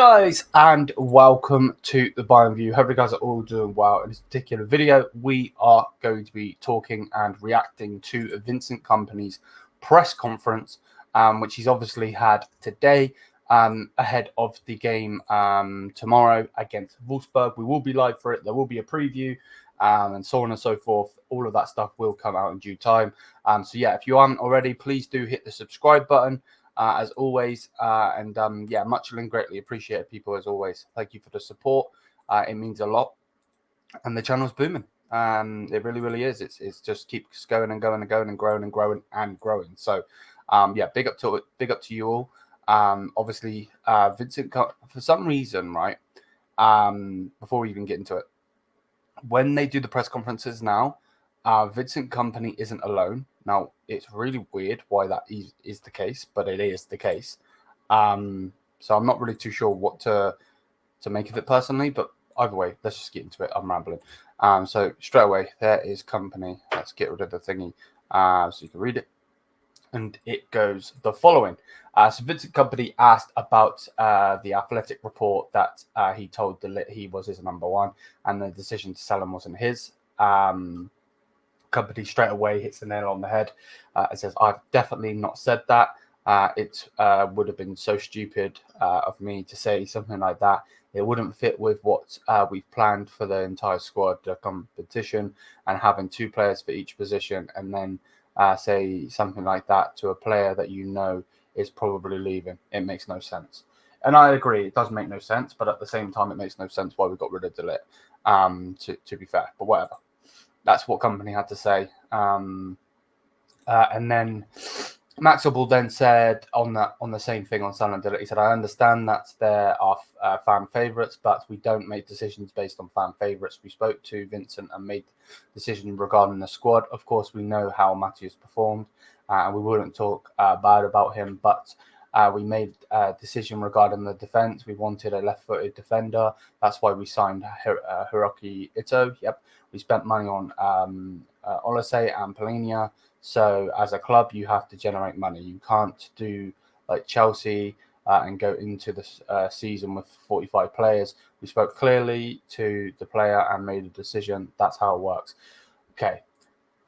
guys, and welcome to the Bayern View. Hope you guys are all doing well. In this particular video, we are going to be talking and reacting to Vincent Kompany's press conference, which he's obviously had today ahead of the game tomorrow against Wolfsburg. We will be live for it. There will be a preview and so on and so forth. All of that stuff will come out in due time. So yeah, if you aren't already, please do hit the subscribe button. As always, yeah, much and greatly appreciated, people, as always. Thank you for the support. It means a lot, and the channel's booming. It really is. It's just keeps going and going and going and growing and growing and growing. So yeah, big up to you all. Obviously, Vincent, for some reason, right, before we even get into it, when they do the press conferences now, Vincent Kompany isn't alone. Now, it's really weird why that is the case, but it is the case. So I'm not really too sure what to make of it personally, but either way, let's just get into it. I'm rambling. So straight away, there is Kompany. Let's get rid of the thingy so you can read it. And it goes the following. So Vincent Kompany asked about the Athletic report that he told he was his number one, and the decision to sell him wasn't his. Kompany straight away hits the nail on the head. It says, "I've definitely not said that. It would have been so stupid of me to say something like that. It wouldn't fit with what we've planned for the entire squad, the competition, and having two players for each position, and then say something like that to a player that you know is probably leaving. It makes no sense." And I agree, it does make no sense, but at the same time, it makes no sense why we got rid of De Ligt, to be fair, but whatever. That's what Kompany had to say. And then Max Ubbel then said on the same thing on Sunderland De Ligt, he said, "I understand that there are fan favourites, but we don't make decisions based on fan favourites. We spoke to Vincent and made decisions regarding the squad. Of course, we know how Matthews performed, and we wouldn't talk bad about him, but we made a decision regarding the defence. We wanted a left-footed defender. That's why we signed Hiroki Ito. Yep. We spent money on Olise and Polina. So as a club, you have to generate money. You can't do like Chelsea and go into the season with 45 players. We spoke clearly to the player and made a decision. That's how it works." Okay.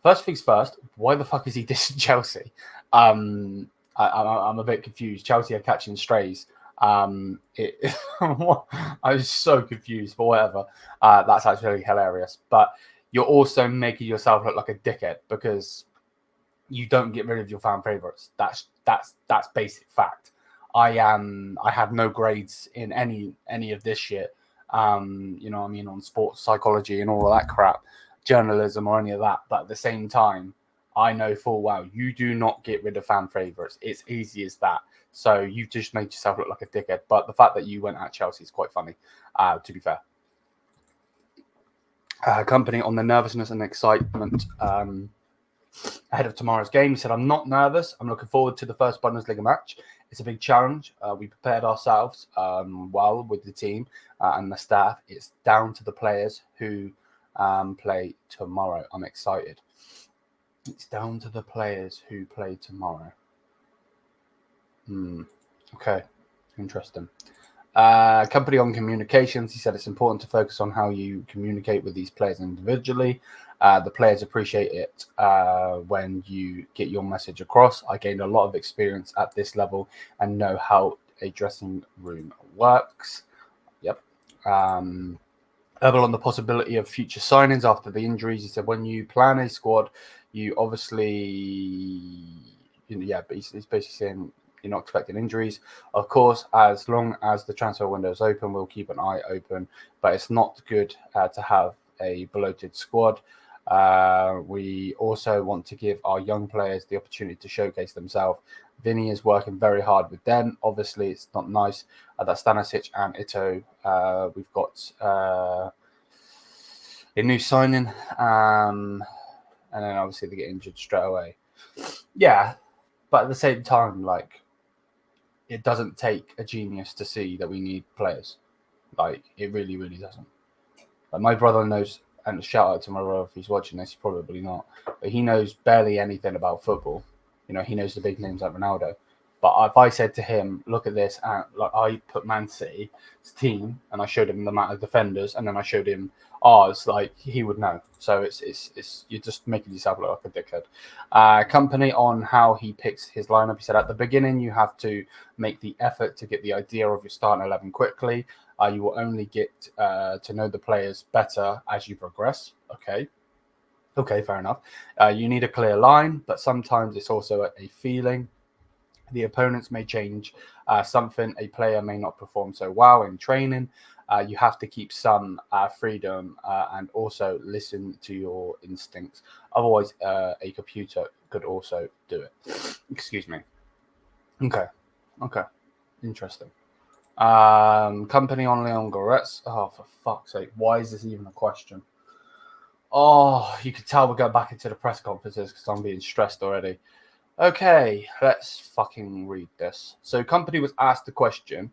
First things first, why the fuck is he dissing Chelsea? I'm a bit confused. Chelsea are catching strays. I was so confused, but whatever. That's actually hilarious. But you're also making yourself look like a dickhead because you don't get rid of your fan favorites. That's basic fact. I have no grades in any of this shit. You know what I mean, on sports psychology and all of that crap, journalism or any of that. But at the same time, I know full well you do not get rid of fan favourites. It's easy as that. So you just made yourself look like a dickhead. But the fact that you went at Chelsea is quite funny, to be fair. Kompany on the nervousness and excitement ahead of tomorrow's game. He said, "I'm not nervous. I'm looking forward to the first Bundesliga match. It's a big challenge. We prepared ourselves well with the team and the staff. It's down to the players who play tomorrow. I'm excited." It's down to the players who play tomorrow. Okay, interesting. Kompany on communications. He said, "It's important to focus on how you communicate with these players individually. The players appreciate it when you get your message across. I gained a lot of experience at this level and know how a dressing room works." Yep. Herbal on the possibility of future signings after the injuries. He said, "When you plan a squad, you obviously, but he's basically saying you're not expecting injuries. Of course, as long as the transfer window is open, we'll keep an eye open, but it's not good to have a bloated squad. We also want to give our young players the opportunity to showcase themselves. Vinny is working very hard with them. Obviously, it's not nice that Stanisic and Ito, we've got a new signing, and then obviously they get injured straight away." Yeah, but at the same time, like, it doesn't take a genius to see that we need players. Like, it really doesn't. Like, my brother knows, and shout out to my brother if he's watching this, probably not, but he knows barely anything about football. You know, he knows the big names like Ronaldo, But if I said to him, look at this, and like I put Man City's team and I showed him the amount of defenders, and then I showed him ours, like he would know. So it's you're just making yourself look like a dickhead. Kompany on how he picks his lineup. He said at the beginning you have to make the effort to get the idea of your starting 11 quickly. You will only get to know the players better as you progress. Okay, fair enough. You need a clear line, but sometimes it's also a feeling. The opponents may change something. A player may not perform so well in training. You have to keep some freedom and also listen to your instincts. Otherwise, a computer could also do it. Excuse me. Okay. Interesting. Kompany on Leon Goretz. Oh, for fuck's sake. Why is this even a question? Oh, you can tell we're going back into the press conferences because I'm being stressed already. Okay, let's fucking read this. So Kompany was asked the question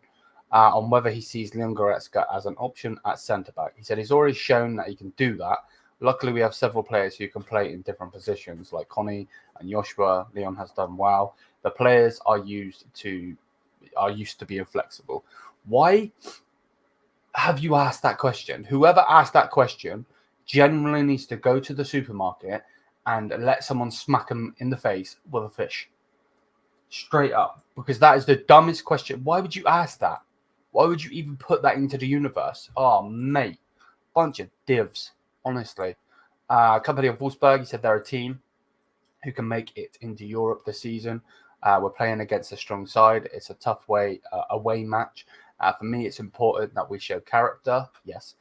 on whether he sees Leon Goretzka as an option at centre-back. He said he's already shown that he can do that. Luckily, we have several players who can play in different positions, like Connie and Yoshua. Leon has done well. The players are used to being flexible. Why have you asked that question? Whoever asked that question generally needs to go to the supermarket and let someone smack them in the face with a fish. Straight up. Because that is the dumbest question. Why would you ask that? Why would you even put that into the universe? Oh, mate. Bunch of divs, honestly. Kompany of Wolfsburg, he said they're a team who can make it into Europe this season. We're playing against a strong side. It's a tough away match. For me, it's important that we show character. Yes.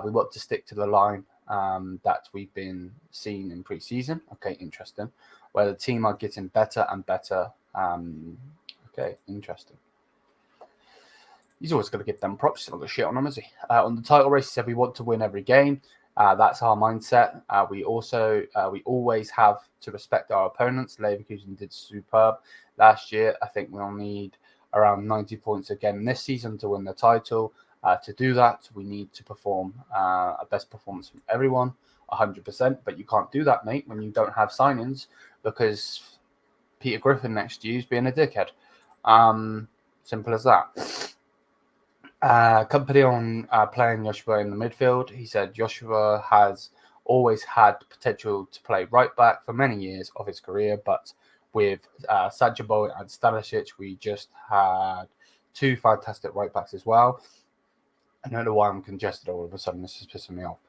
We want to stick to the line that we've been seeing in pre-season. Okay, interesting. Where the team are getting better and better. Okay, interesting. He's always going to give them props. He's not going to shit on them, is he? On the title race, he said we want to win every game. That's our mindset. We always have to respect our opponents. Leverkusen did superb last year. I think we'll need around 90 points again this season to win the title. To do that, we need to perform a best performance from everyone, 100%. But you can't do that, mate, when you don't have signings because Peter Griffin next to you is being a dickhead. Simple as that. Kompany on playing Yoshua in the midfield. He said Yoshua has always had potential to play right back for many years of his career, but with Sajabo and Stanisic, we just had two fantastic right backs as well. I don't know why I'm congested all of a sudden. This is pissing me off.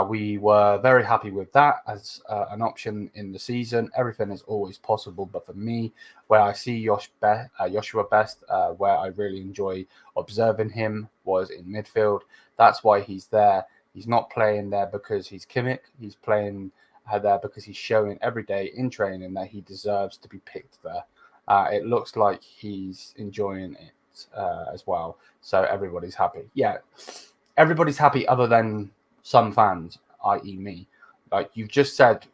We were very happy with that as an option in the season. Everything is always possible, but for me, where I see Yoshua best, where I really enjoy observing him was in midfield. That's why he's there. He's not playing there because he's Kimmich. He's playing there because he's showing every day in training that he deserves to be picked there. It looks like he's enjoying it as well. So everybody's happy. Yeah, everybody's happy other than some fans, i.e. me. Like you've just said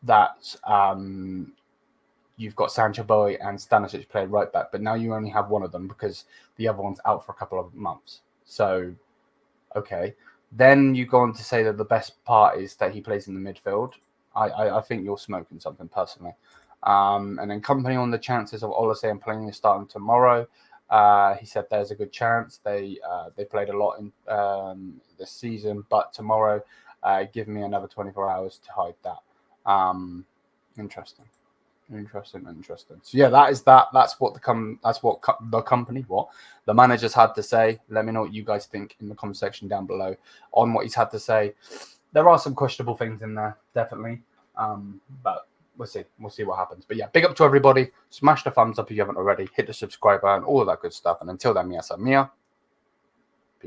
that you've got Sancho Boy and Stanisic playing right back, but now you only have one of them because the other one's out for a couple of months. So, okay. Then you go on to say that the best part is that he plays in the midfield. I think you're smoking something personally. And then Kompany on the chances of Olise and playing starting tomorrow. He said there's a good chance. They played a lot in this season, but tomorrow, give me another 24 hours to hide that. Interesting. So yeah, that's what the managers had to say. Let me know what you guys think in the comment section down below on what he's had to say. There are some questionable things in there, definitely. But we'll see what happens. But yeah, big up to everybody. Smash the thumbs up if you haven't already. Hit the subscribe button, all of that good stuff. And until then, mia sa mia.